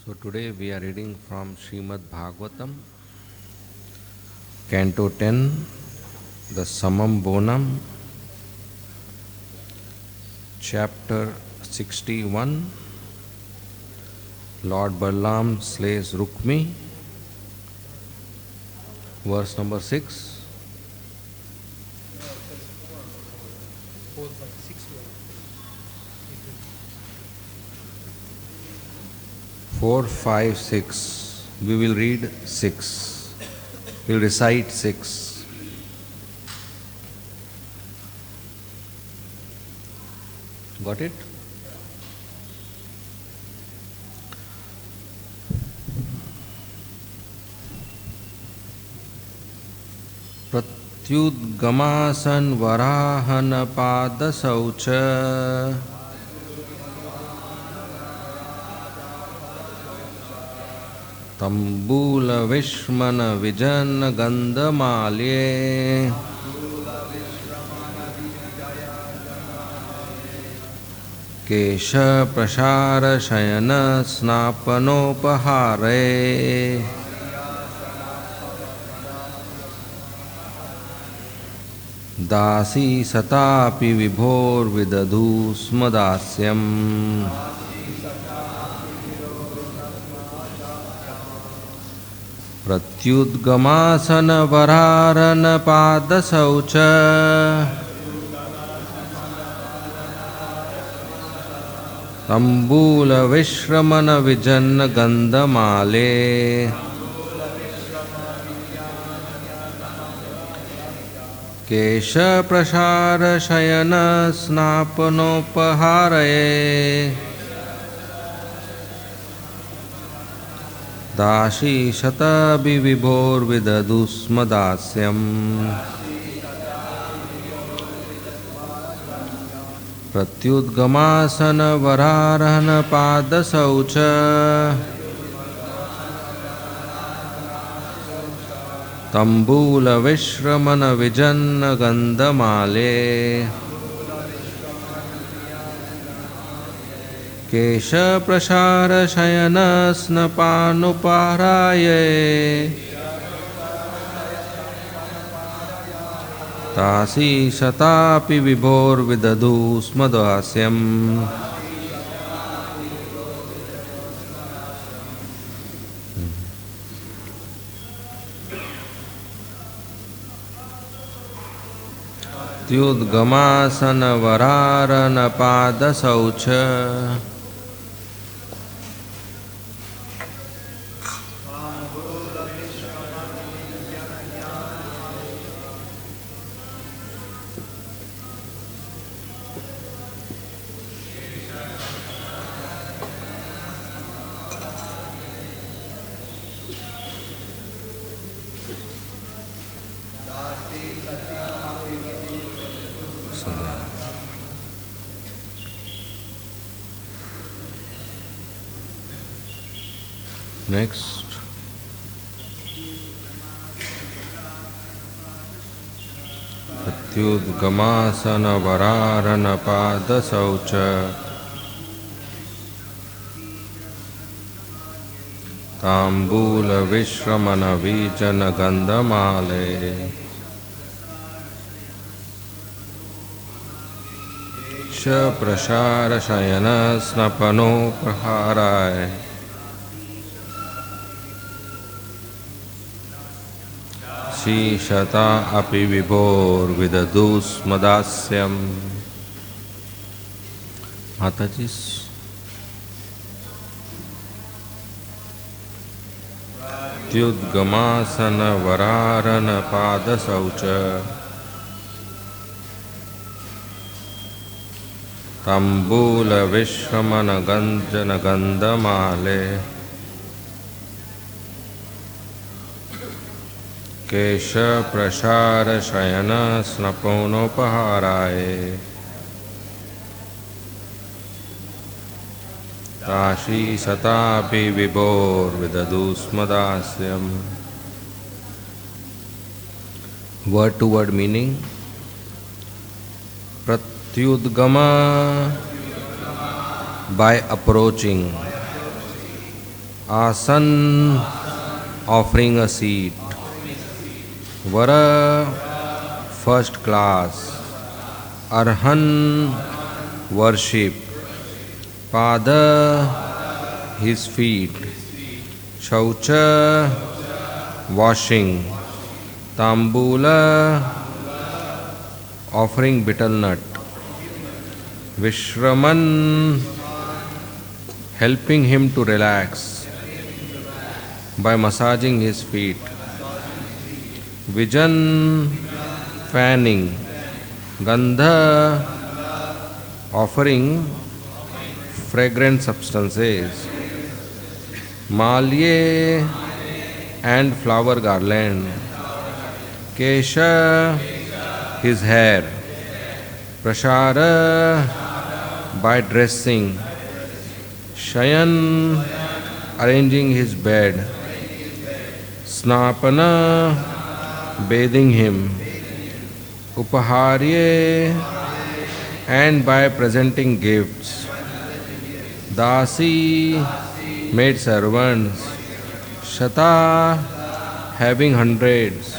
So today we are reading from Srimad Bhagavatam, Canto 10, the Samam Bonam, Chapter 61, Lord Balaram slays Rukmi, verse number 6. 4, 5, 6. We will read 6. We will recite 6. Got it? Pratyudgamasan varahana padasaucha Tambula Vishmana Vijana Gandhamalye Kesha Prashara Shayana Snapanopahare Dasi Satapi Vibhor Vidadhu Smadasyam Pratyudgamasana vararana padasaucha Tambula Vishramana Vijana Gandhamale Kesha Prashara Shayana Snapanopahare Dashi Shatabi Vibhor Vidadusmadasyam Pratyudgamasana vararana padasaucha Tambula Vishramana Vijana Gandhamale Kesha Prashara Shayana Snapanuparaye Tasi Satapi Vibhor Vidadhu Smadasyam Tyudgamasana vararana padasaucha Next, Pratyudgamasana vararana padasaucha Tambula Vishramana Vijana Gandhamale Ksha Prashara Shayana Snapano Praharay Shata api vibhor vidadus madasyam. Matajis. Tyudgamasana vararana padasaucha Tambula Vishramana Ganjana Gandhamale Kesha Prashara Shayana Snapanopaharaye Tashi Satapi Vibhor Vidadusmadasyam. Word to word meaning. Pratyudgama, by approaching. Asan, offering a seat. Vara, first class. Arhan, worship. Pada, his feet. Shaucha, washing. Tambula, offering betel nut. Vishraman, helping him to relax by massaging his feet. Vijan, fanning. Gandha, offering fragrant substances. Malye, and flower garland. Kesha, his hair. Prashara, by dressing. Shayan, arranging his bed. Snapana, bathing him. Upaharye, and by presenting gifts. Dasi, maid servants. Shata, having hundreds.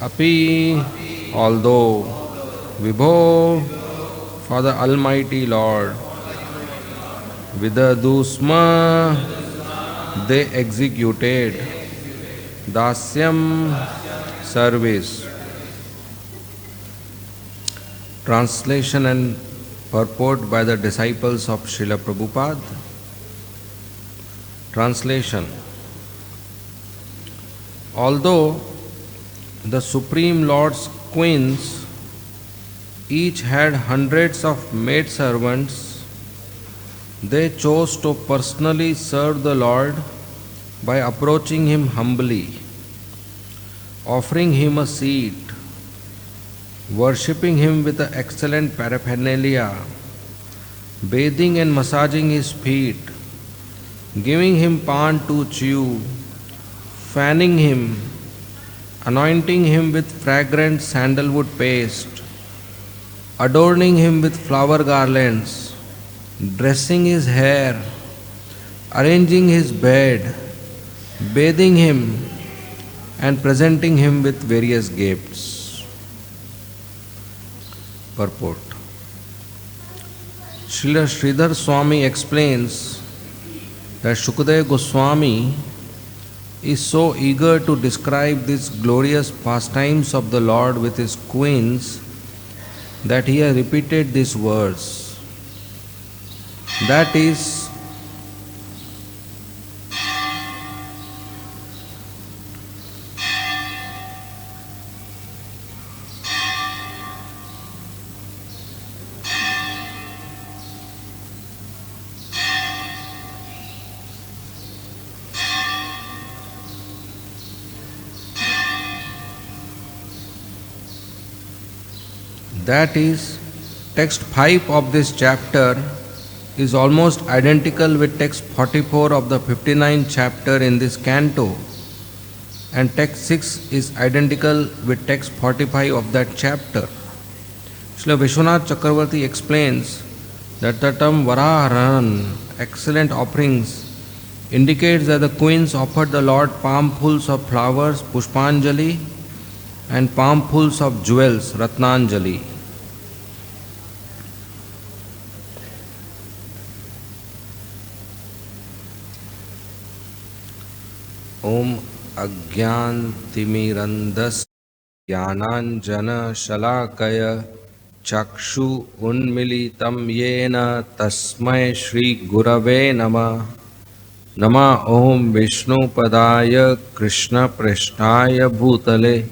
Api, although. Vibho, for the Almighty Lord. Vidadusma, they executed. Dasyam, service. Translation and purport by the disciples of Srila Prabhupada. Translation. Although the Supreme Lord's queens each had hundreds of maid servants, they chose to personally serve the Lord by approaching him humbly, offering him a seat, worshipping him with the excellent paraphernalia, bathing and massaging his feet, giving him pan to chew, fanning him, anointing him with fragrant sandalwood paste, adorning him with flower garlands, dressing his hair, arranging his bed, bathing him, and presenting him with various gifts. Purport. Srila Sridhar Swami explains that Shukadeva Goswami is so eager to describe these glorious pastimes of the Lord with his queens that he has repeated this verse. That is, text 5 of this chapter is almost identical with text 44 of the 59th chapter in this canto, and text 6 is identical with text 45 of that chapter. Srila Vishwanath Chakravarti explains that the term Varaharan, excellent offerings, indicates that the queens offered the Lord palmfuls of flowers, Pushpanjali, and palmfuls of jewels, Ratnanjali. Om Agyantimirandasya Jnananjana Shalakaya Chakshu Unmilitam Yena Tasmai Shri Gurave Nama Nama Om Vishnu Padaya Krishna Prishtaya Bhutale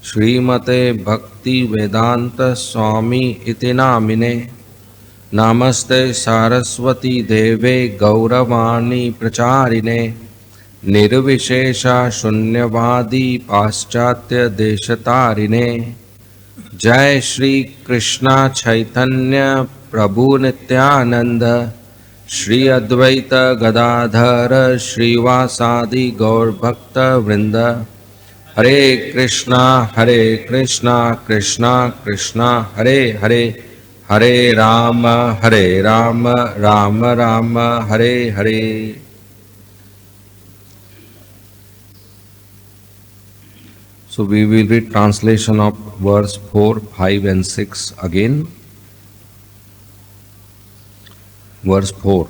Srimate Bhakti Vedanta Swami Iti Namine Namaste Saraswati Deve Gauravani Pracharine Nirvishesha Shunyavadi Paschatya Deshatarine Jai Shri Krishna Chaitanya Prabhu Nityananda Shri Advaita Gadadhara Srivasadi Gaur Bhakta Vrinda Hare Krishna Krishna Krishna Hare Hare Hare Rama Rama Rama Hare Hare. So we will read translation of verse 4, 5 and 6 again. Verse 4.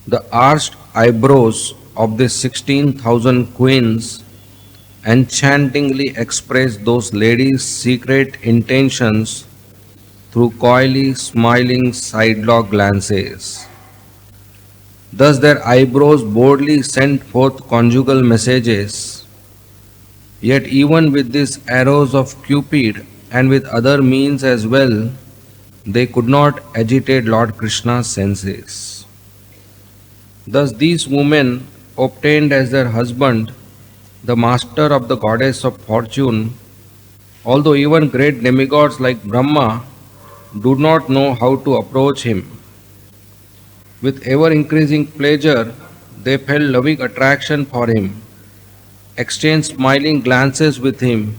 The arched eyebrows of the 16,000 queens enchantingly express those ladies' secret intentions through coyly smiling sidelong glances. Thus their eyebrows boldly sent forth conjugal messages. Yet even with these arrows of Cupid and with other means as well, they could not agitate Lord Krishna's senses. Thus these women obtained as their husband the master of the goddess of fortune, although even great demigods like Brahma do not know how to approach him. With ever increasing pleasure, they felt loving attraction for him, exchanged smiling glances with him,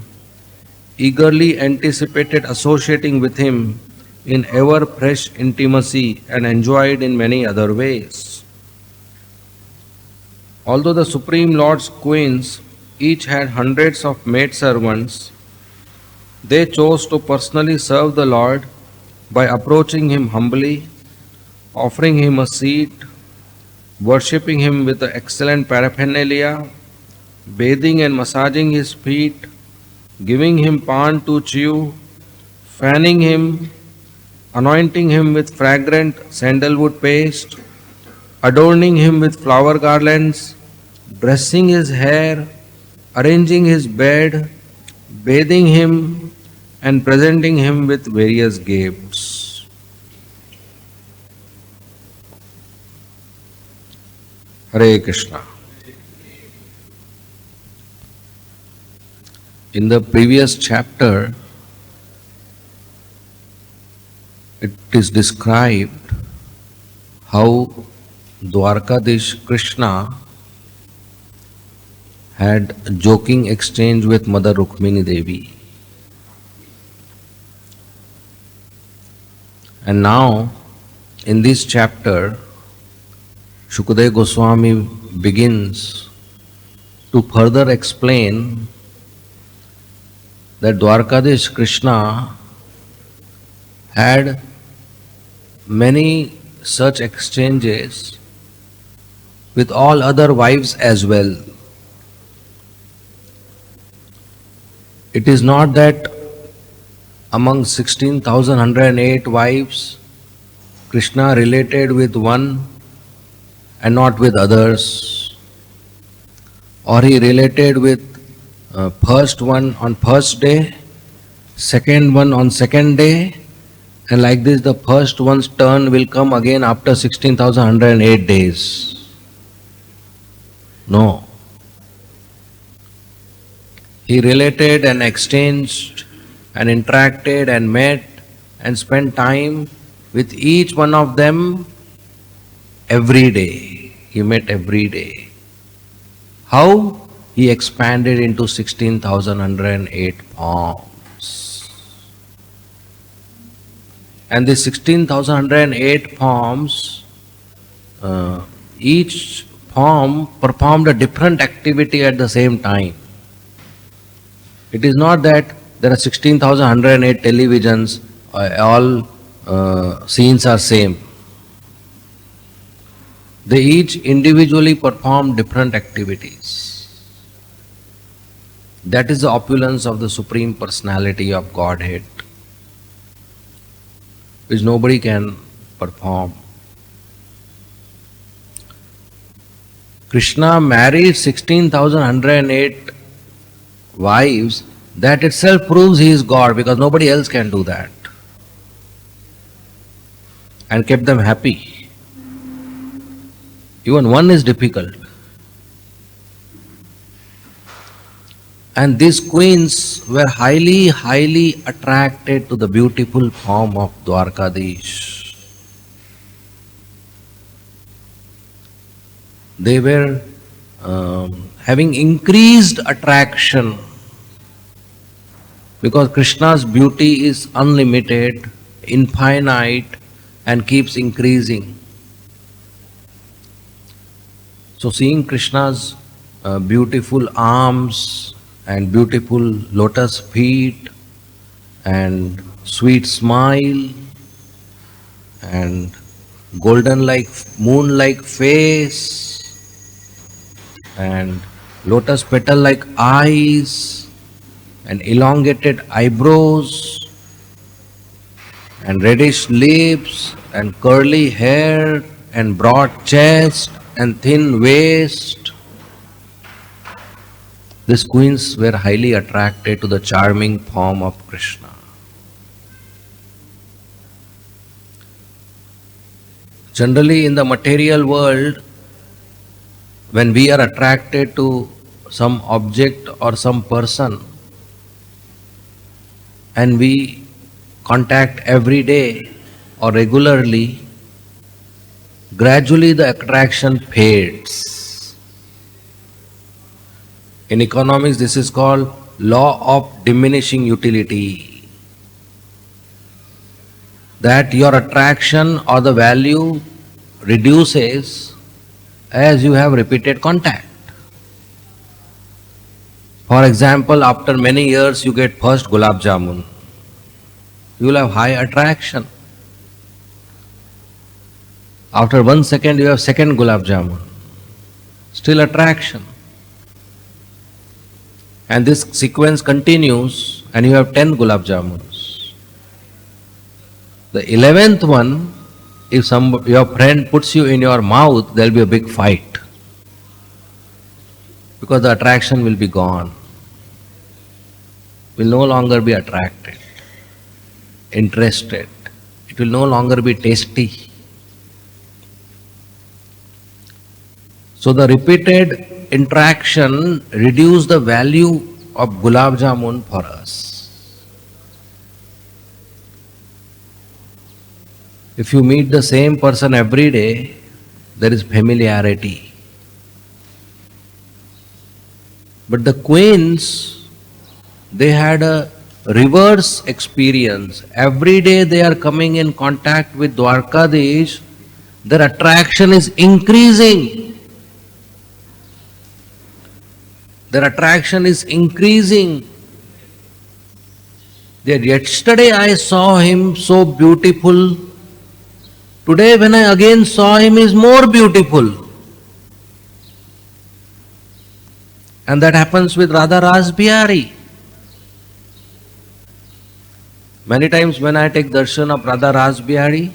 eagerly anticipated associating with him in ever fresh intimacy, and enjoyed in many other ways. Although the Supreme Lord's queens each had hundreds of maidservants, they chose to personally serve the Lord by approaching him humbly, offering him a seat, worshipping him with the excellent paraphernalia, bathing and massaging his feet, giving him pan to chew, fanning him, anointing him with fragrant sandalwood paste, adorning him with flower garlands, dressing his hair, arranging his bed, bathing him, and presenting him with various gifts. Hare Krishna. In the previous chapter, it is described how Dwarkadish Krishna had a joking exchange with Mother Rukmini Devi. And now, in this chapter, Shukadeva Goswami begins to further explain that Dwarkadish Krishna had many such exchanges with all other wives as well. It is not that among 16,108 wives, Krishna related with one and not with others, or he related with first one on first day, second one on second day, and like this the first one's turn will come again after 16,108 days. No. He related and exchanged and interacted and met and spent time with each one of them every day. He met every day. How? He expanded into 16,108 forms. And the 16,108 forms, each form performed a different activity at the same time. It is not that there are 16,108 televisions, all scenes are same. They each individually perform different activities. That is the opulence of the Supreme Personality of Godhead, which nobody can perform. Krishna married 16,108 wives. That itself proves he is God, because nobody else can do that. And kept them happy. Even one is difficult. And these queens were highly attracted to the beautiful form of Dwarkadish. They were having increased attraction, because Krishna's beauty is unlimited, infinite, and keeps increasing. So seeing Krishna's beautiful arms, and beautiful lotus feet and sweet smile and golden like moon like face and lotus petal like eyes and elongated eyebrows and reddish lips and curly hair and broad chest and thin waist. These queens were highly attracted to the charming form of Krishna. Generally, in the material world, when we are attracted to some object or some person, and we contact every day or regularly, gradually the attraction fades. In economics, this is called law of diminishing utility. That your attraction or the value reduces as you have repeated contact. For example, after many years you get first gulab jamun. You will have high attraction. After 1 second you have second gulab jamun. Still attraction. And this sequence continues and you have 10 gulab jamuns. The 11th one, if your friend puts you in your mouth, there will be a big fight. Because the attraction will be gone. Will no longer be attracted, interested. It will no longer be tasty. So the repeated interaction reduce the value of gulab jamun for us. If you meet the same person every day, there is familiarity. But the queens, they had a reverse experience. Every day they are coming in contact with Dwarkadish, their attraction is increasing. Their attraction is increasing. That yesterday I saw him so beautiful. Today when I again saw him, he is more beautiful. And that happens with Radha-Rasbihari. Many times when I take darshan of Radha-Rasbihari,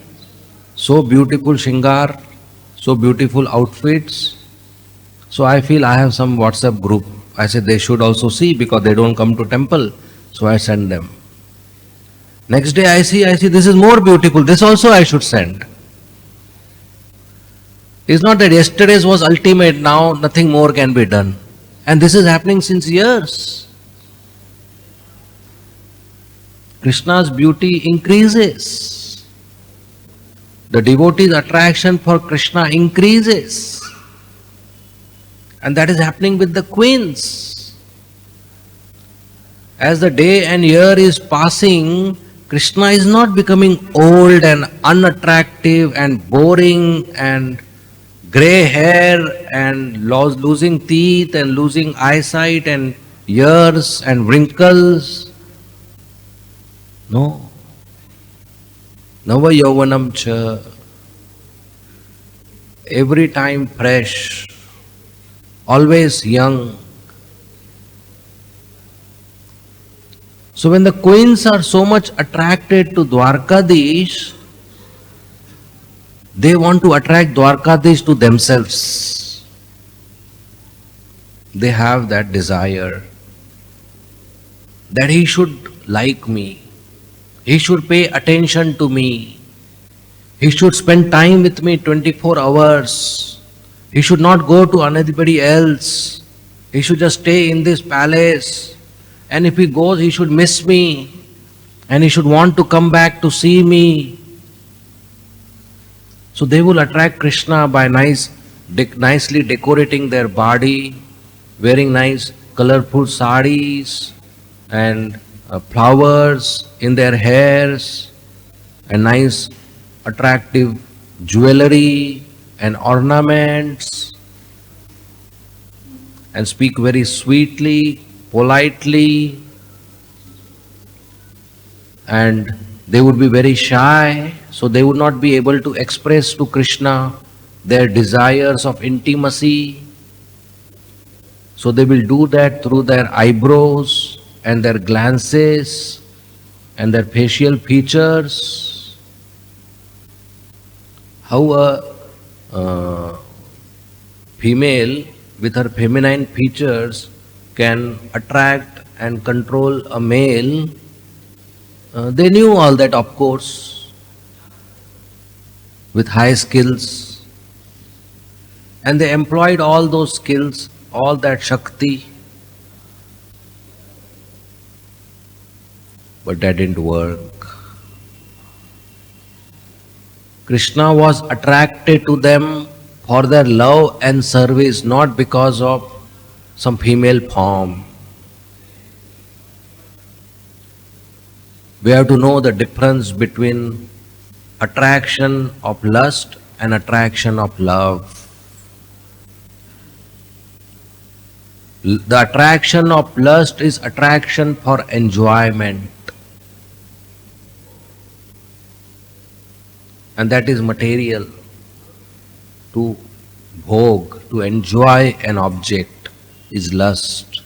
so beautiful Sringar, so beautiful outfits, so I feel I have some WhatsApp group. I said they should also see because they don't come to temple, so I send them. Next day I see this is more beautiful, this also I should send. It's not that yesterday's was ultimate, now nothing more can be done. And this is happening since years. Krishna's beauty increases. The devotee's attraction for Krishna increases. And that is happening with the queens. As the day and year is passing, Krishna is not becoming old and unattractive and boring and grey hair and losing teeth and losing eyesight and ears and wrinkles. No. Nava yauvanam cha. Every time fresh. Always young. So when the queens are so much attracted to Dwarkadish, they want to attract Dwarkadish to themselves. They have that desire that he should like me, he should pay attention to me, he should spend time with me 24 hours. He should not go to anybody else. He should just stay in this palace. And if he goes, he should miss me. And he should want to come back to see me. So they will attract Krishna by nicely decorating their body, wearing nice colorful saris and flowers in their hairs and nice attractive jewelry and ornaments, and speak very sweetly politely, and they would be very shy, so they would not be able to express to Krishna their desires of intimacy. So they will do that through their eyebrows and their glances and their facial features. How a female with her feminine features can attract and control a male. They knew all that, of course, with high skills, and they employed all those skills, all that Shakti, but that didn't work. Krishna was attracted to them for their love and service, not because of some female form. We have to know the difference between attraction of lust and attraction of love. The attraction of lust is attraction for enjoyment, and that is material, to bhog, to enjoy an object is lust.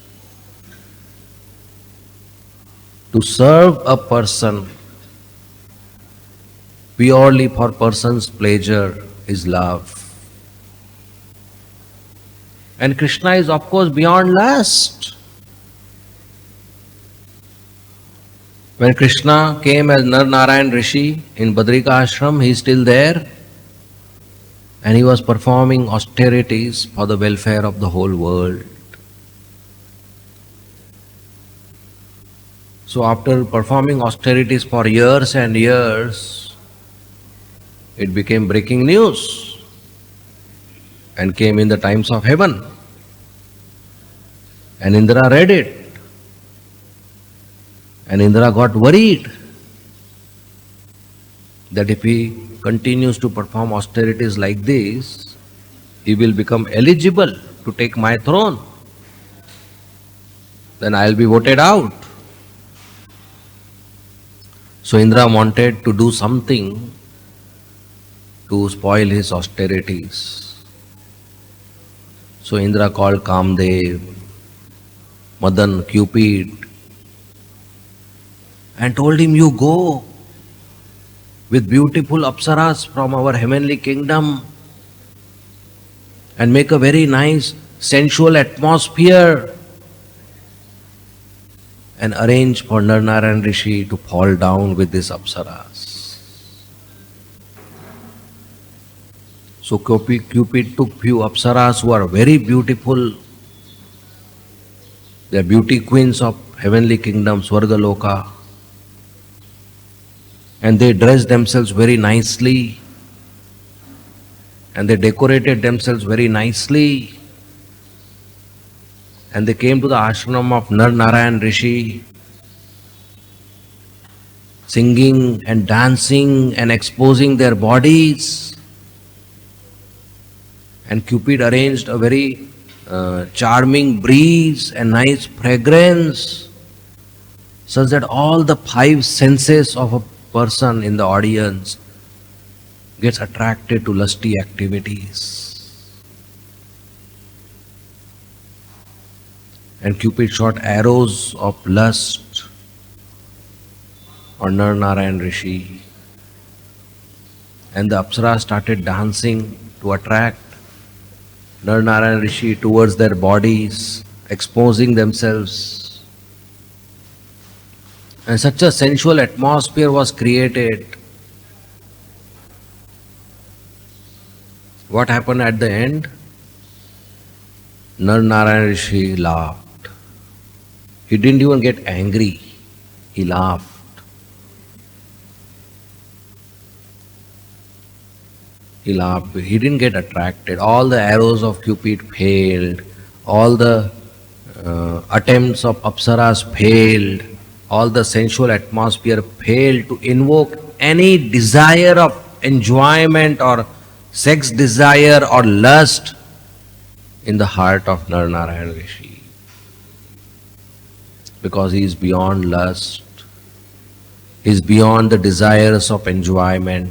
To serve a person purely for person's pleasure is love. And Krishna is, of course, beyond lust. When Krishna came as Nar Narayan Rishi in Badrika Ashram, he is still there, and he was performing austerities for the welfare of the whole world. So after performing austerities for years and years, it became breaking news and came in the Times of Heaven. And Indra read it. And Indra got worried that if he continues to perform austerities like this, he will become eligible to take my throne. Then I will be voted out. So Indra wanted to do something to spoil his austerities. So Indra called Kamdev, Madan, Cupid, and told him, you go with beautiful apsaras from our heavenly kingdom and make a very nice sensual atmosphere and arrange for Nar Narayan Rishi to fall down with these apsaras. So Cupid took few apsaras who are very beautiful. They are beauty queens of heavenly kingdom, Swargaloka. And they dressed themselves very nicely. And they decorated themselves very nicely. And they came to the ashram of Nar Narayan Rishi, singing and dancing and exposing their bodies. And Cupid arranged a very charming breeze and nice fragrance, such that all the five senses of a person in the audience gets attracted to lusty activities. And Cupid shot arrows of lust on Nar Narayan Rishi. And the Apsara started dancing to attract Nar Narayan Rishi towards their bodies, exposing themselves. And such a sensual atmosphere was created. What happened at the end? Nar Narayan Rishi laughed. He didn't even get angry. He laughed. He laughed. He didn't get attracted. All the arrows of Cupid failed. All the attempts of Apsaras failed. All the sensual atmosphere failed to invoke any desire of enjoyment or sex desire or lust in the heart of Nar Narayan Rishi. because he is beyond lust, he is beyond the desires of enjoyment.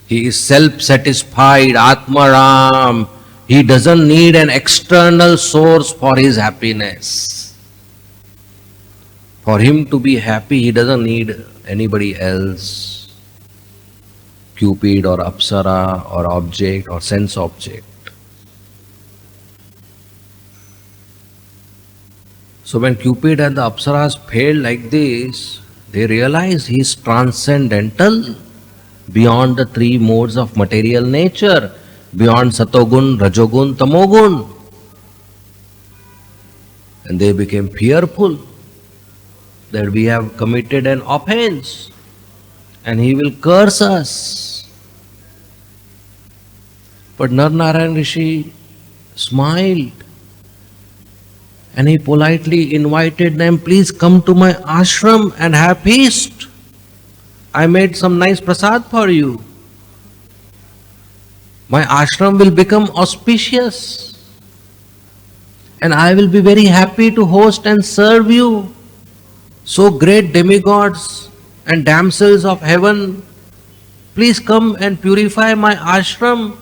He is self-satisfied, Atmaram. He doesn't need an external source for his happiness. For him to be happy, he doesn't need anybody else, Cupid or Apsara or object or sense object. So when Cupid and the Apsaras failed like this, they realized he is transcendental, beyond the three modes of material nature, beyond Satogun, Rajogun, Tamogun. And they became fearful that we have committed an offense and he will curse us. But Nar-Narayan Rishi smiled and he politely invited them, please come to my ashram and have feast. I made some nice prasad for you. My ashram will become auspicious and I will be very happy to host and serve you. So great demigods and damsels of heaven, please come and purify my ashram,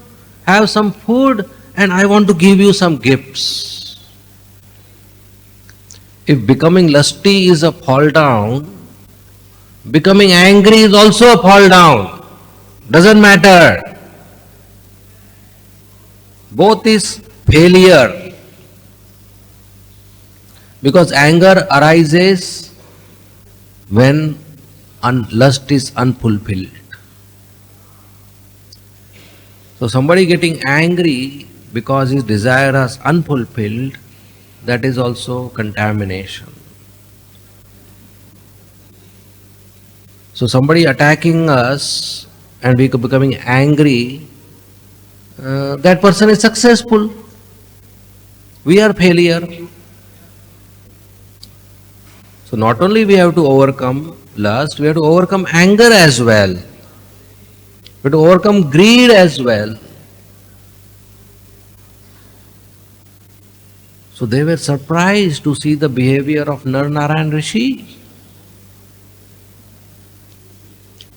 have some food, and I want to give you some gifts. If becoming lusty is a fall down, becoming angry is also a fall down. Doesn't matter. Both is failure. Because anger arises when lust is unfulfilled. So somebody getting angry because his desire is unfulfilled, that is also contamination. So somebody attacking us and we becoming angry, that person is successful. We are failure. So not only we have to overcome lust, we have to overcome anger as well. We have to overcome greed as well. So they were surprised to see the behavior of Nar-Narayan Rishi.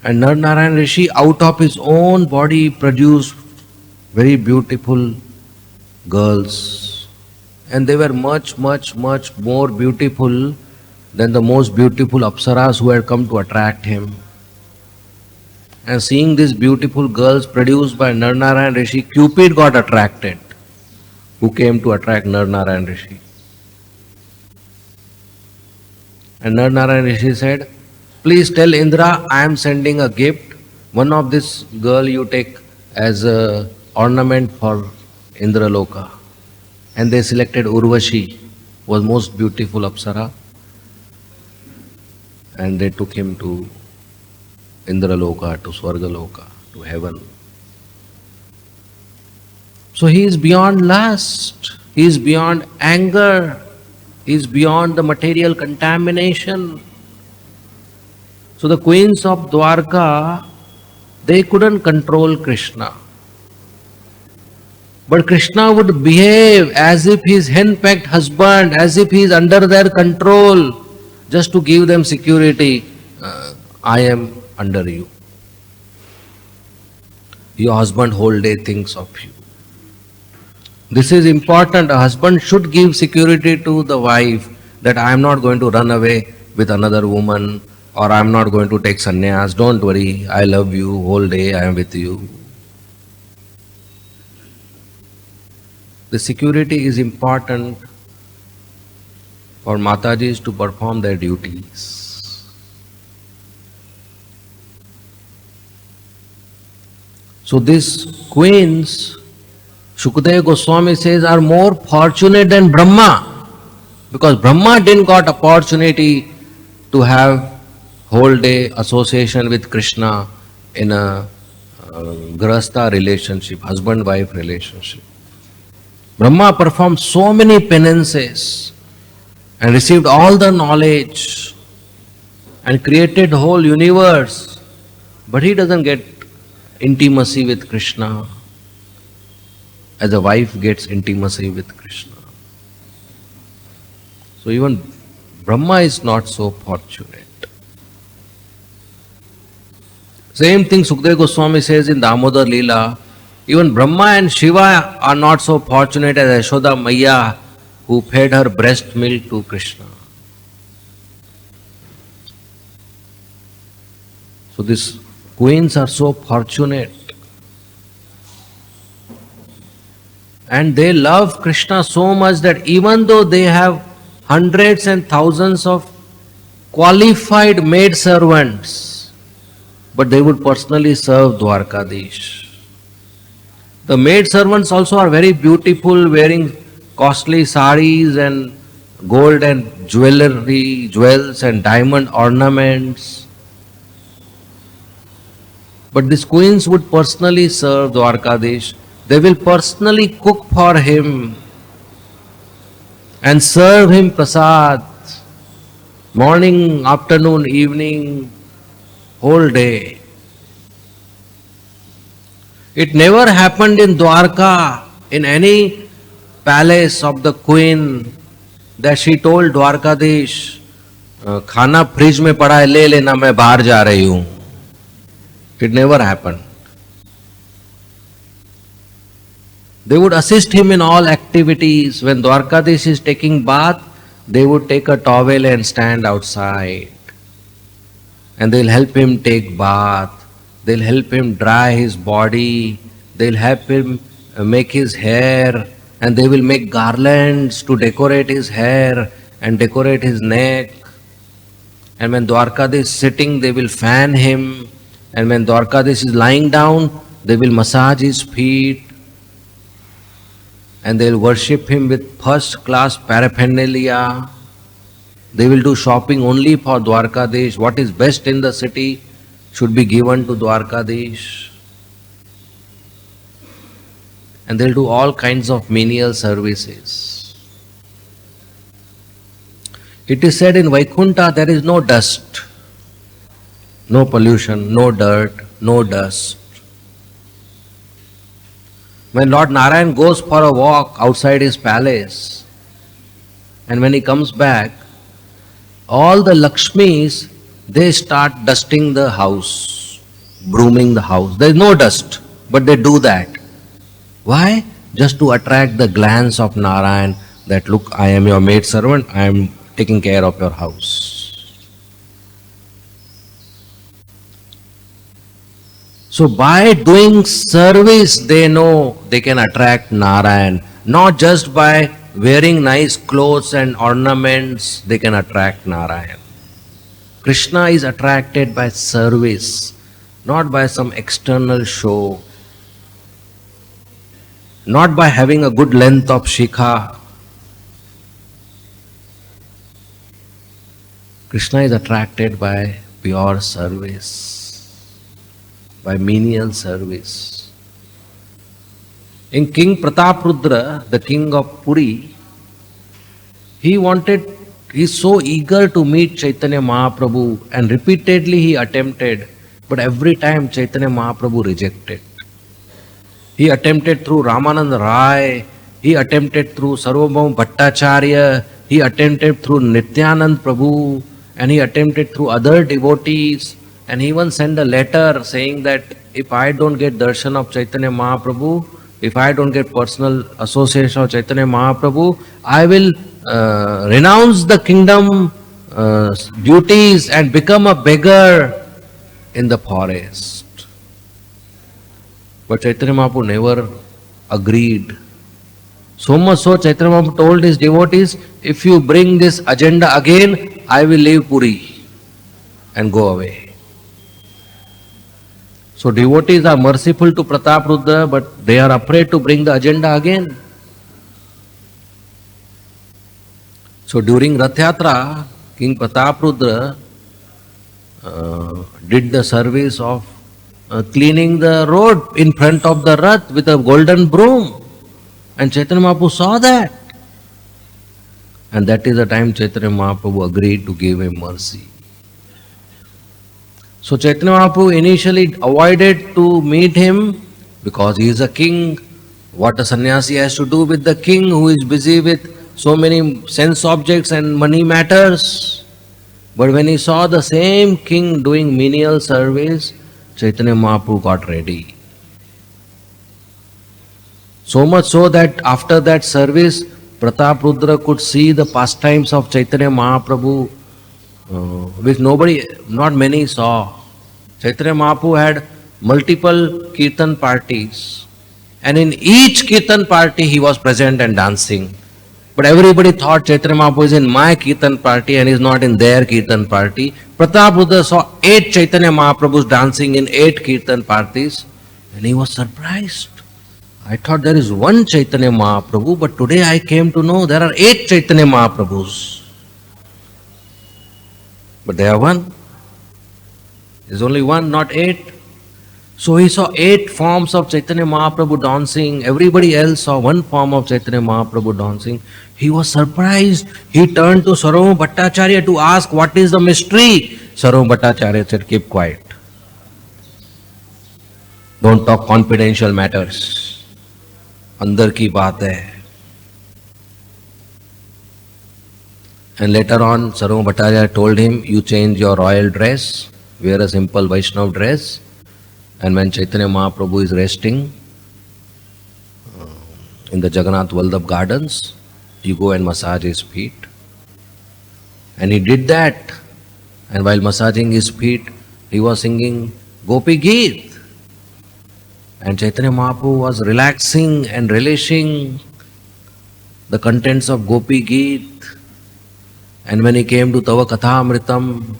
And Nar-Narayan Rishi out of his own body produced very beautiful girls. And they were much more beautiful than the most beautiful Apsaras who had come to attract him. And seeing these beautiful girls produced by Nar-Narayan Rishi, Cupid got attracted, who came to attract Nar-Narayan Rishi. And Nar-Narayan Rishi said, please tell Indra, I am sending a gift. One of this girl you take as a ornament for Indraloka. And they selected Urvashi, was most beautiful Apsara. And they took him to Indraloka, to Swargaloka, to heaven. So he is beyond lust, he is beyond anger, he is beyond the material contamination. So the queens of Dwarka, they couldn't control Krishna. But Krishna would behave as if he is henpecked husband, as if he is under their control, just to give them security. I am under you. Your husband whole day thinks of you. This is important. A husband should give security to the wife that I am not going to run away with another woman, or I am not going to take sannyas. Don't worry, I love you, whole day I am with you. The security is important for Matajis to perform their duties. So these queens, Shukadeva Goswami says, are more fortunate than Brahma, because Brahma didn't got opportunity to have whole day association with Krishna in a grahastha relationship, husband-wife relationship. Brahma performed so many penances and received all the knowledge and created the whole universe, but he doesn't get intimacy with Krishna as a wife gets intimacy with Krishna. So even Brahma is not so fortunate. Same thing Sukadeva Goswami says in Damodar Leela. Even Brahma and Shiva are not so fortunate as Yashoda Maiya, who fed her breast milk to Krishna. So these queens are so fortunate. And they love Krishna so much that even though they have hundreds and thousands of qualified maid servants, but they would personally serve Dwarkadish. The maid servants also are very beautiful, wearing costly saris and gold and jewelry, jewels and diamond ornaments. But these queens would personally serve Dwarkadish. They will personally cook for him and serve him prasad, morning, afternoon, evening, whole day. It never happened in Dwarka, in any palace of the queen, that she told Dwarkadish, खाना fridge में पड़ा है ले लेना मैं बाहर जा रही हूं. It never happened. They would assist him in all activities. When Dwarkadish is taking bath, they would take a towel and stand outside. And they'll help him take bath. They'll help him dry his body. They'll help him make his hair. And they will make garlands to decorate his hair and decorate his neck. And when Dwarkadish is sitting, they will fan him. And when Dwarkadish is lying down, they will massage his feet. And they'll worship him with first class paraphernalia. They will do shopping only for Dwarkadish. What is best in the city should be given to Dwarkadish. And they'll do all kinds of menial services. It is said in Vaikunta there is no dust, no pollution, no dirt, no dust. When Lord Narayan goes for a walk outside his palace, and when he comes back, all the Lakshmis, they start dusting the house, brooming the house. There is no dust, but they do that. Why? Just to attract the glance of Narayan that, look, I am your maid servant, I am taking care of your house. So by doing service, they know they can attract Narayan. Not just by wearing nice clothes and ornaments, they can attract Narayan. Krishna is attracted by service, not by some external show, not by having a good length of shikha. Krishna is attracted by pure service, by menial service. In King Prataprudra, the king of Puri, he's so eager to meet Chaitanya Mahaprabhu, and repeatedly he attempted, but every time Chaitanya Mahaprabhu rejected. He attempted through Ramananda Rai, he attempted through Sarvabhauma Bhattacharya, he attempted through Nityanand Prabhu, and he attempted through other devotees, and he even sent a letter saying that if I don't get darshan of Chaitanya Mahaprabhu, if I don't get personal association of Chaitanya Mahaprabhu, I will renounce the kingdom duties and become a beggar in the forest. But Chaitanya Mahaprabhu never agreed. So much so, Chaitanya Mahaprabhu told his devotees, if you bring this agenda again, I will leave Puri and go away. So devotees are merciful to Prataprudra, but they are afraid to bring the agenda again. So during Rath Yatra, King Prataprudra did the service of cleaning the road in front of the Rath with a golden broom. And Chaitanya Mahaprabhu saw that. And that is the time Chaitanya Mahaprabhu agreed to give him mercy. So Chaitanya Mahaprabhu initially avoided to meet him because he is a king. What a sannyasi has to do with the king who is busy with so many sense objects and money matters. But when he saw the same king doing menial service, Chaitanya Mahaprabhu got ready. So much so that after that service, Pratap Rudra could see the pastimes of Chaitanya Mahaprabhu, which not many saw. Chaitanya Mahaprabhu had multiple kirtan parties, and in each kirtan party he was present and dancing. But everybody thought Chaitanya Mahaprabhu is in my kirtan party and is not in their kirtan party. Pratap Rudra saw 8 Chaitanya Mahaprabhus dancing in 8 kirtan parties, and he was surprised. I thought there is one Chaitanya Mahaprabhu, but today I came to know there are 8 Chaitanya Mahaprabhus. But there are one. There's only one, not 8. So he saw 8 forms of Chaitanya Mahaprabhu dancing. Everybody else saw one form of Chaitanya Mahaprabhu dancing. He was surprised. He turned to Sarvabhauma Bhattacharya to ask what is the mystery. Sarvabhauma Bhattacharya said, keep quiet. Don't talk confidential matters. अंदर की बात है. And later on, Sarvabhauma Bhattacharya told him, you change your royal dress, wear a simple Vaishnava dress, and when Chaitanya Mahaprabhu is resting in the Jagannath Vallabh gardens, you go and massage his feet. And he did that. And while massaging his feet, he was singing Gopi Geet. And Chaitanya Mahaprabhu was relaxing and relishing the contents of Gopi Geet. And when he came to Tava Katha Amritam,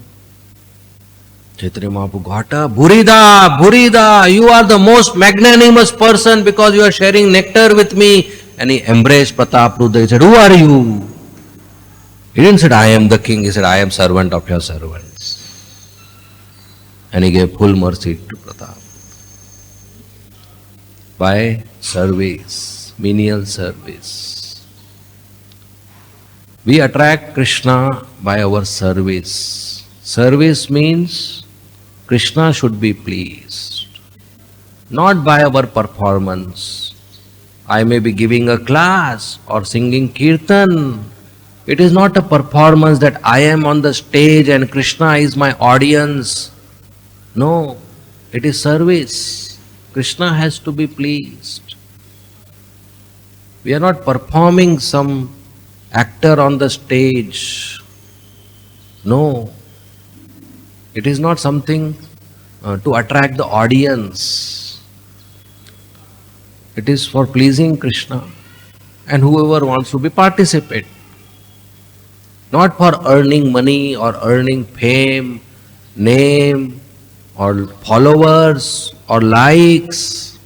Chaitanya Mahaprabhu got up, Bhurida, Bhurida, you are the most magnanimous person because you are sharing nectar with me. And he embraced Pratap Rudra. He said, who are you? He didn't say, I am the king. He said, I am servant of your servants. And he gave full mercy to Pratap. By service, menial service. We attract Krishna by our service. Service means Krishna should be pleased, not by our performance. I may be giving a class or singing kirtan. It is not a performance that I am on the stage and Krishna is my audience. No, it is service. Krishna has to be pleased. We are not performing some actor on the stage. No, it is not something to attract the audience. It is for pleasing Krishna and whoever wants to be participate. Not for earning money or earning fame, name or followers or likes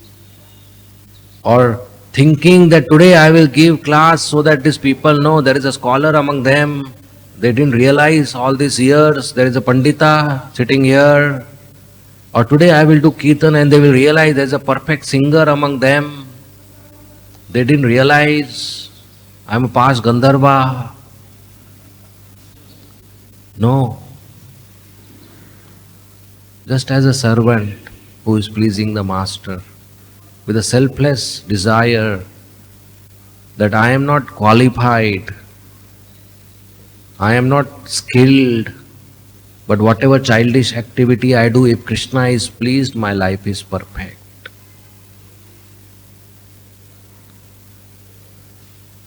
or thinking that today I will give class so that these people know there is a scholar among them. They didn't realize all these years there is a Pandita sitting here. Or today I will do Kirtan and they will realize there is a perfect singer among them. They didn't realize I am a past Gandharva. No. Just as a servant who is pleasing the master with a selfless desire that I am not qualified, I am not skilled, but whatever childish activity I do, if Krishna is pleased, my life is perfect.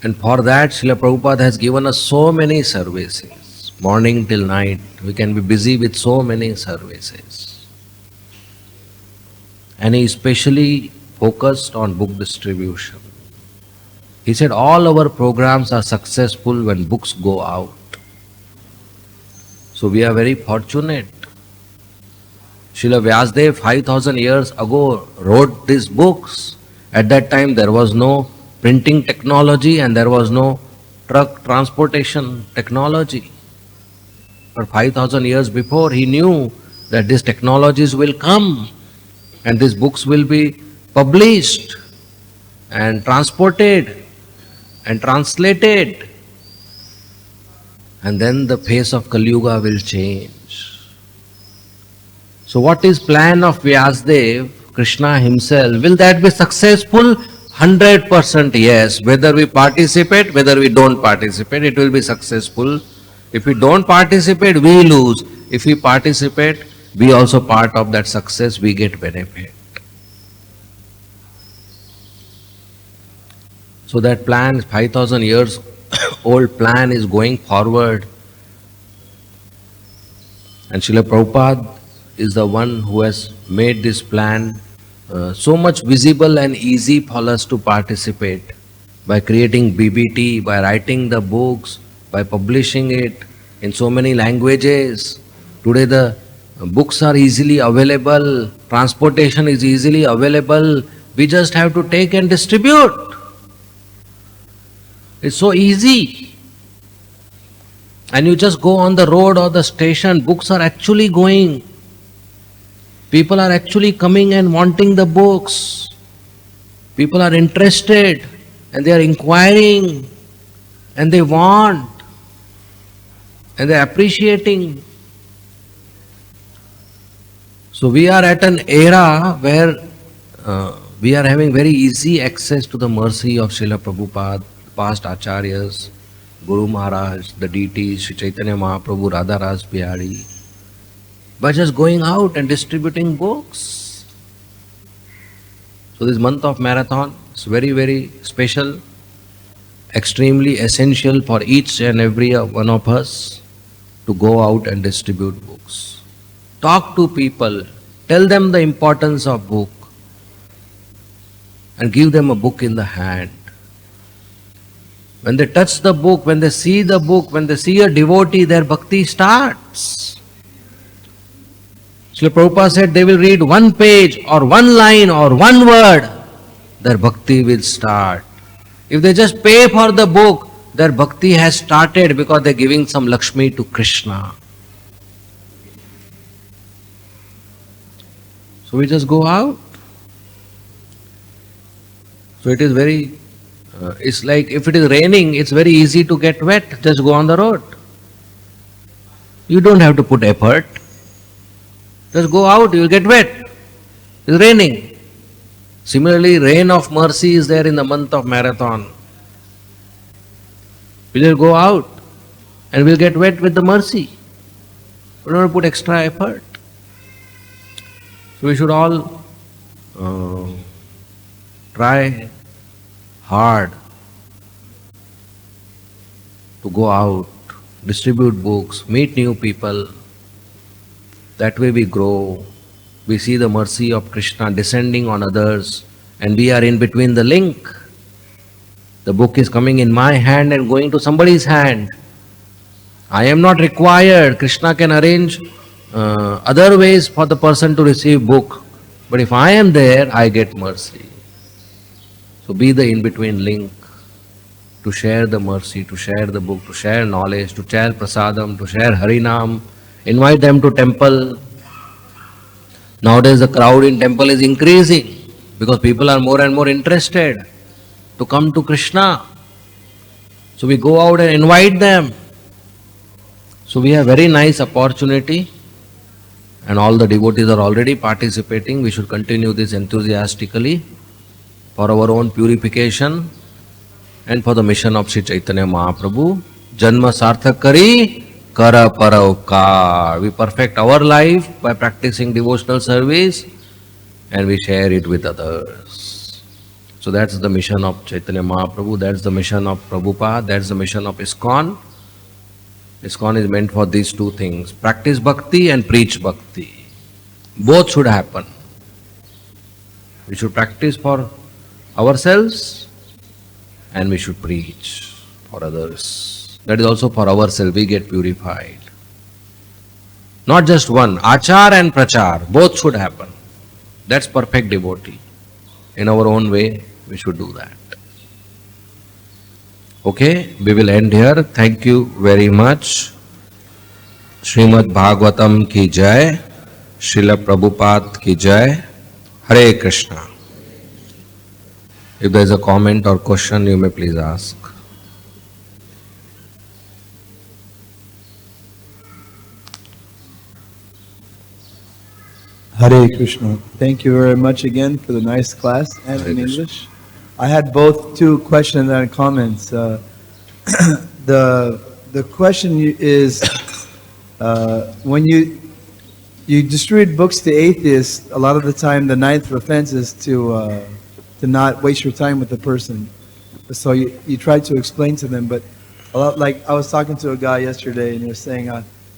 And for that, Srila Prabhupada has given us so many services. Morning till night, we can be busy with so many services. And he especially focused on book distribution. He said all our programs are successful when books go out. So we are very fortunate. Srila Vyasadeva 5,000 years ago wrote these books. At that time there was no printing technology and there was no truck transportation technology. But 5,000 years before he knew that these technologies will come and these books will be published and transported and translated. And then the face of Kali Yuga will change. So what is plan of Vyasadeva, Krishna himself? Will that be successful? 100% yes. Whether we participate, whether we don't participate, it will be successful. If we don't participate, we lose. If we participate, we also part of that success, we get benefit. So that plan, 5,000 years old plan is going forward. And Srila Prabhupada is the one who has made this plan so much visible and easy for us to participate by creating BBT, by writing the books, by publishing it in so many languages. Today the books are easily available, transportation is easily available. We just have to take and distribute. It's so easy. And you just go on the road or the station, books are actually going. People are actually coming and wanting the books. People are interested and they are inquiring and they want and they are appreciating. So we are at an era where we are having very easy access to the mercy of Srila Prabhupada, past Acharyas, Guru Maharaj, the deities, Sri Chaitanya Mahaprabhu, RadhaRasbihari, by just going out and distributing books. So this month of marathon is very, very special, extremely essential for each and every one of us to go out and distribute books. Talk to people, tell them the importance of book and give them a book in the hand. When they touch the book, when they see the book, when they see a devotee, their bhakti starts. Srila Prabhupada said they will read one page or one line or one word, their bhakti will start. If they just pay for the book, their bhakti has started because they are giving some Lakshmi to Krishna. So we just go out. So it is very, it's like if it is raining, it's very easy to get wet, just go on the road. You don't have to put effort. Just go out, you will get wet. It's raining. Similarly, rain of mercy is there in the month of marathon. We just go out and we'll get wet with the mercy. We don't have to put extra effort. So we should all try hard to go out, distribute books, meet new people. That way we grow. We see the mercy of Krishna descending on others and we are in between the link. The book is coming in my hand and going to somebody's hand. I am not required. Krishna can arrange other ways for the person to receive book. But if I am there, I get mercy. So be the in-between link to share the mercy, to share the book, to share knowledge, to share prasadam, to share Harinam. Invite them to temple. Nowadays the crowd in temple is increasing because people are more and more interested to come to Krishna. So we go out and invite them. So we have very nice opportunity and all the devotees are already participating. We should continue this enthusiastically for our own purification and for the mission of Sri Chaitanya Mahaprabhu. Janma sarthak kari kara para upkar. We perfect our life by practicing devotional service and we share it with others. So that's the mission of Chaitanya Mahaprabhu, that's the mission of Prabhupada, that's the mission of ISKCON. ISKCON is meant for these two things, practice bhakti and preach bhakti. Both should happen. We should practice for ourselves and we should preach for others. That is also for ourselves, we get purified. Not just one, achar and prachar, both should happen. That's perfect devotee. In our own way, we should do that. Okay, we will end here. Thank you very much. Srimad Bhagavatam ki jai, Srila Prabhupada ki jai, Hare Krishna. If there is a comment or question, you may please ask. Hare Krishna. Thank you very much again for the nice class and in English. I had both two questions and comments. The question is, when you distribute books to atheists, a lot of the time the ninth offense is to not waste your time with the person. So you try to explain to them, but a lot, like I was talking to a guy yesterday, and he was saying,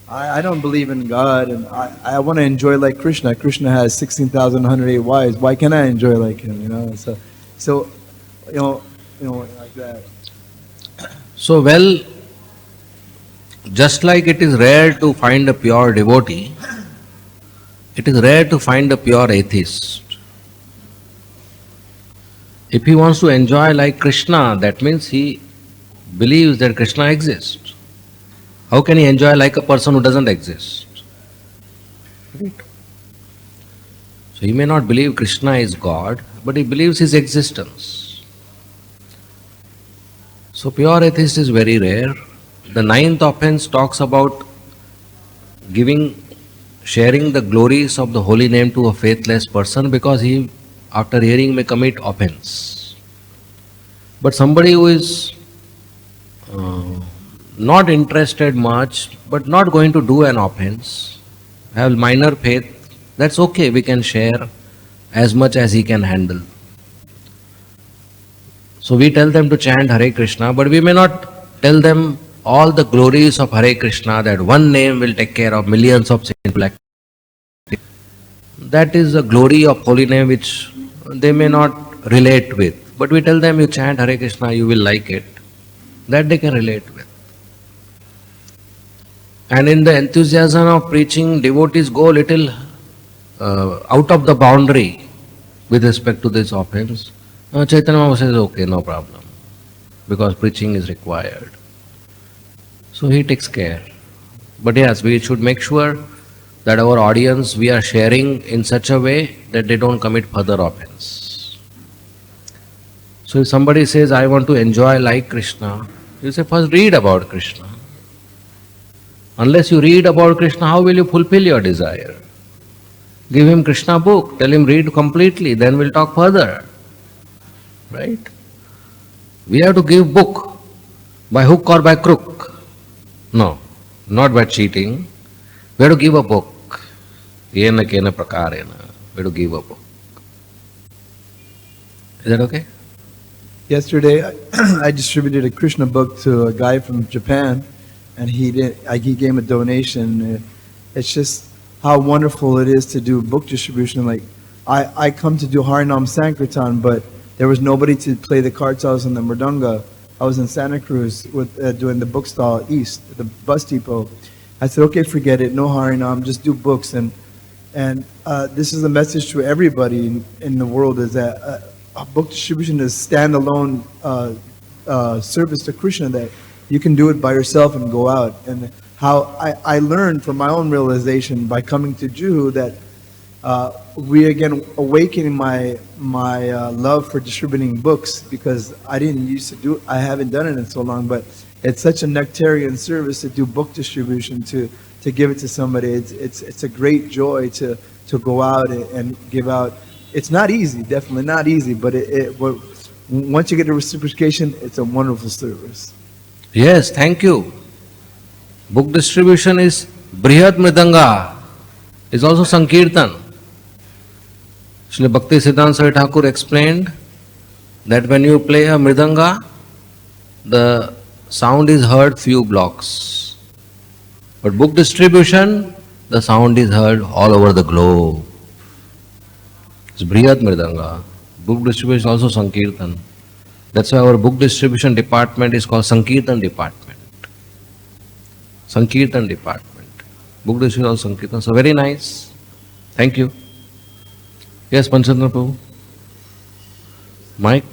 I don't believe in God, and I want to enjoy like Krishna. Krishna has 16,108 wives. Why can't I enjoy like him? You know, so like that. So, well, just like it is rare to find a pure devotee, it is rare to find a pure atheist. If he wants to enjoy like Krishna, that means he believes that Krishna exists. How can he enjoy like a person who doesn't exist? Right? So he may not believe Krishna is God, but he believes his existence. So pure atheist is very rare. The ninth offense talks about sharing the glories of the holy name to a faithless person, because he, after hearing, may commit offense. But somebody who is not interested much, but not going to do an offense, have minor faith, that's okay, we can share as much as he can handle. So we tell them to chant Hare Krishna, but we may not tell them all the glories of Hare Krishna, that one name will take care of millions of sinful activities. That is the glory of holy name which they may not relate with. But we tell them, you chant Hare Krishna, you will like it. That they can relate with. And in the enthusiasm of preaching, devotees go a little out of the boundary with respect to this offense. Chaitanya Mahaprabhu says, okay, no problem, because preaching is required. So he takes care. But yes, we should make sure that our audience, we are sharing in such a way that they don't commit further offense. So if somebody says, I want to enjoy like Krishna, you say, first read about Krishna. Unless you read about Krishna, how will you fulfill your desire? Give him Krishna book, tell him read completely, then we'll talk further. Right? We have to give book by hook or by crook. No, not by cheating. We have to give a book. Yena kena prakarena. We have to give a book. Is that okay? Yesterday, I distributed a Krishna book to a guy from Japan, and he gave him a donation. It's just how wonderful it is to do book distribution. Like, I come to do Harinam Sankirtan, but there was nobody to play the kartals and the mridanga. I was in Santa Cruz with doing the bookstall east, the bus depot. I said, okay, forget it, no Harinam, just do books. And this is a message to everybody in the world, is that book distribution is standalone service to Krishna, that you can do it by yourself and go out. And how I learned from my own realization by coming to Juhu that we again awakening my love for distributing books, because I didn't used to do, I haven't done it in so long, but it's such a nectarian service to do book distribution, to give it to somebody. It's a great joy to go out and give out. It's not easy, definitely not easy, but once you get the reciprocation, it's a wonderful service. Yes, thank you. Book distribution is Brihat Mridanga, is also Sankirtan. Srila Bhakti Siddhanta Saraswati Thakur explained that when you play a Mridanga, the sound is heard few blocks. But book distribution, the sound is heard all over the globe. It's Brihat Mridanga. Book distribution is also Sankirtan. That's why our book distribution department is called Sankirtan department. Sankirtan department. Book distribution is also Sankirtan. So very nice. Thank you. Yes, Panchandra Prabhu. Mike?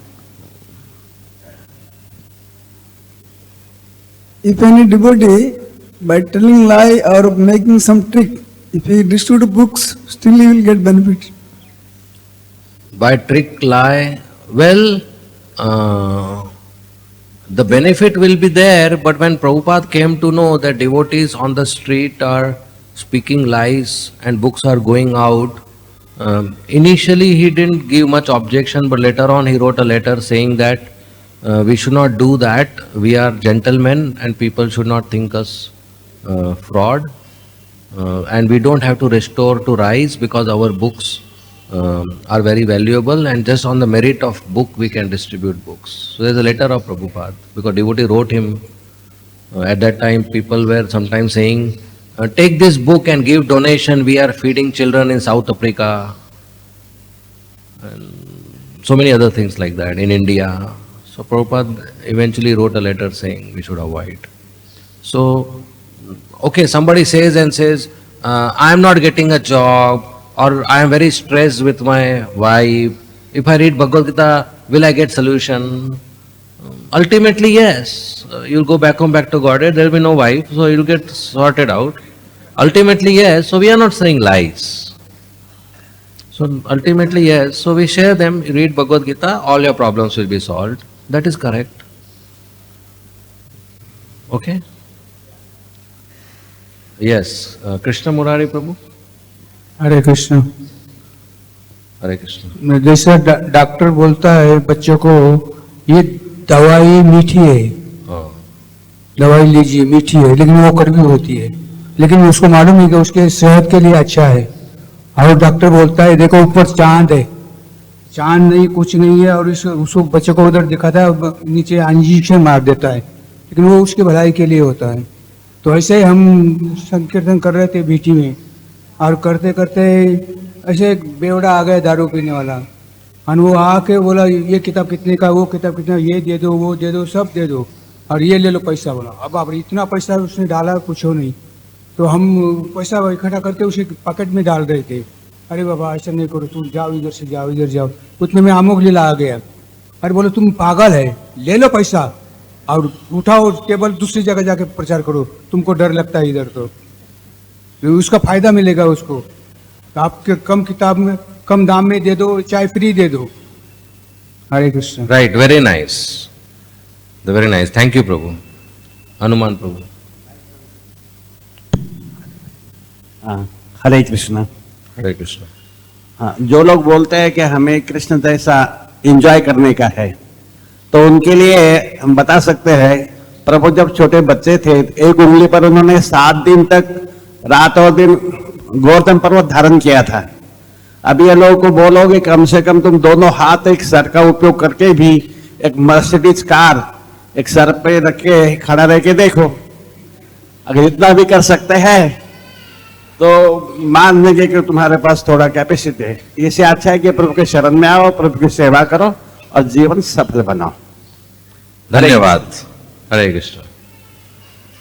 If any devotee, by telling lie or making some trick, if he distribute books, still he will get benefit. By trick, lie, well, the benefit will be there, but when Prabhupada came to know that devotees on the street are speaking lies and books are going out, Initially, he didn't give much objection, but later on, he wrote a letter saying that we should not do that. We are gentlemen, and people should not think us fraud. And we don't have to restore to rice because our books are very valuable, and just on the merit of book we can distribute books. So there's a letter of Prabhupada because devotee wrote him. At that time, people were sometimes saying, "Take this book and give donation. We are feeding children in South Africa." So many other things like that in India. So Prabhupada eventually wrote a letter saying we should avoid. So, okay, somebody says and says, I am not getting a job, or I am very stressed with my wife. If I read Bhagavad-gita, will I get solution? Ultimately, yes. You'll go back home, back to Godhead, there will be no wife, so you'll get sorted out. Ultimately, yes. So we are not saying lies. So ultimately, yes. So we share them, read Bhagavad Gita, all your problems will be solved. That is correct. Okay? Yes. Krishna Murari Prabhu? Hare Krishna. Hare Krishna. जैसे doctor बोलता है बच्चों को ये दवाई मीठी है, Oh. दवाई लीजिए मीठी है, लेकिन वो कड़वी होती है, लेकिन उसको मालूम है कि उसके सेहत के लिए अच्छा है। और डॉक्टर बोलता है देखो ऊपर चांद है, चांद नहीं कुछ नहीं है, और उसको बच्चे को उधर दिखाता है, नीचे इंजेक्शन मार देता है, लेकिन वो उसके भलाई के लिए होता है। तो ऐसे हम संकीर्तन कर रहे थे बीटी में, और करते करते ऐसे एक बेवड़ा आ गया दारू पीने वाला, और वो आके बोला ये किताब कितने का, वो किताब कितने, ये दे दो वो दे दो सब दे दो, और ये ले लो पैसा। बोला अब आप इतना पैसा उसने डाला कुछ हो नहीं। तो हम पैसा इकट्ठा करके उसे पॉकेट में डाल रहे थे। अरे बाबा ऐसा नहीं करो, तुम जाओ इधर से जाओ इधर जाओ। उतने में अमोघ लीला आ गया। अरे बोलो तुम पागल है, ले लो पैसा और उठाओ टेबल दूसरी जगह जाके प्रचार करो, तुमको डर लगता है इधर। तो उसका फायदा मिलेगा उसको। तो आपके कम किताब में कम दाम में दे दो, चाहे फ्री दे दो। हरे Krishna. Right, very nice. Very nice. Thank you, Prabhu. Hanuman Prabhu. हाँ, हरे कृष्ण। Hare Krishna. हाँ, जो लोग बोलते हैं कि हमें कृष्ण जैसा एंजॉय करने का है, तो उनके लिए हम बता सकते हैं, प्रभु जब छोटे बच्चे थे, एक उंगली पर उन्होंने 7 दिन तक रात और दिन गोवर्धन पर्वत धारण किया था। अब ये लोगों को बोलोगे कम से कम तुम दोनों हाथ एक सर का उपयोग करके भी एक मर्सिडीज कार एक सर पे रख के खड़ा रह के देखो, अगर इतना भी कर सकते हैं तो मान लेंगे कि तुम्हारे पास थोड़ा कैपेसिटी है। इससे अच्छा है कि प्रभु के शरण में आओ, प्रभु की सेवा करो और जीवन सफल बनाओ। धन्यवाद. Hare Krishna.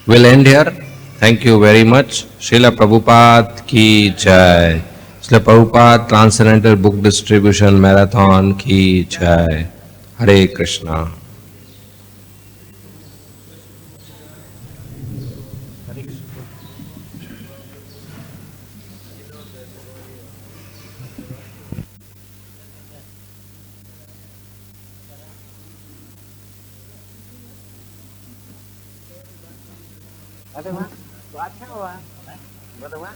We'll end here. Thank you very much. Srila Prabhupada ki jai. Srila Prabhupada Transcendental Book Distribution Marathon ki jai. Hare Krishna. अरे वाह, तो अच्छा हुआ, बोलो वाह।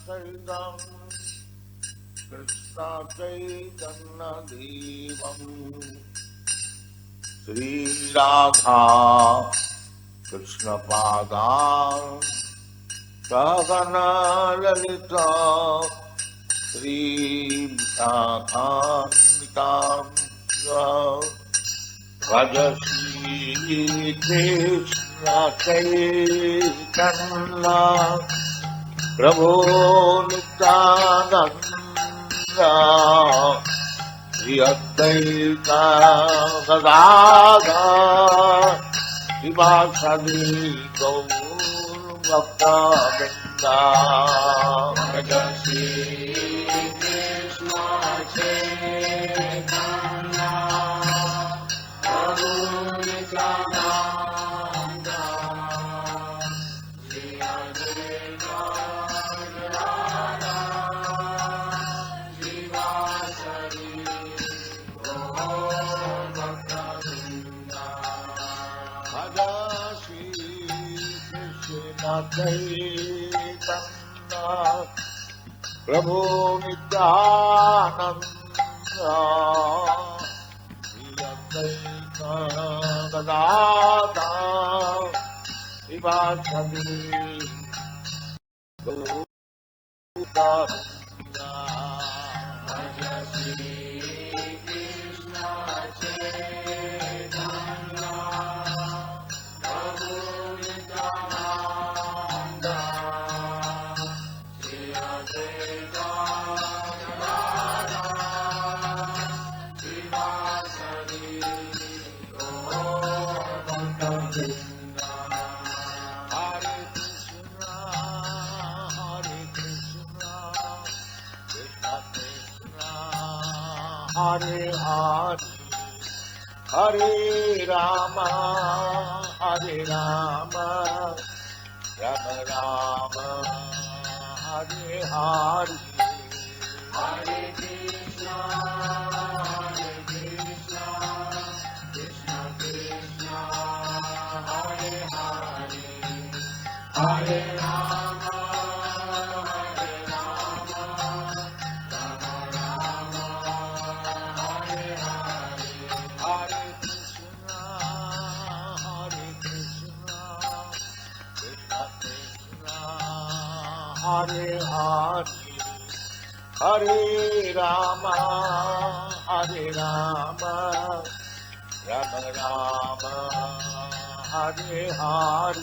Saitam Krishna Chaitanya Devam Sri Radha Krishna Pada Sagana Lalita Sri Radhanikam Rajasi Krishna Chaitanya Prabhu Nityananda Sri Advaita Gadadhar Srivasadi Gaur Bhakta Vrinda Rajasi Krishna Chaitanya Prabhu Nityananda Sri Advaita Gadadhar Srivasadi Gaur Bhakta Vrinda Rajasi Krishna Chaitanya Prabhu Nityananda Sri Advaita Gadadhar Srivasadi Gaur Bhakta Vrinda Rajasi Krishna Chaitanya Prabhu Nityananda Sri Advaita Gadadhar Srivasadi Gaur Bhakta Vrinda Hare Krishna Krishna Krishna Hare Hare Hare Rama Hare Rama Rama Rama Hare Hare Hare Krishna Krishna Krishna Hare Hare Hare Rama Hare Rama Rama Rama Hare Hare Hare Krishna Krishna Krishna Hare Hare Hare Rama Hare Rama Rama Rama Hare Hare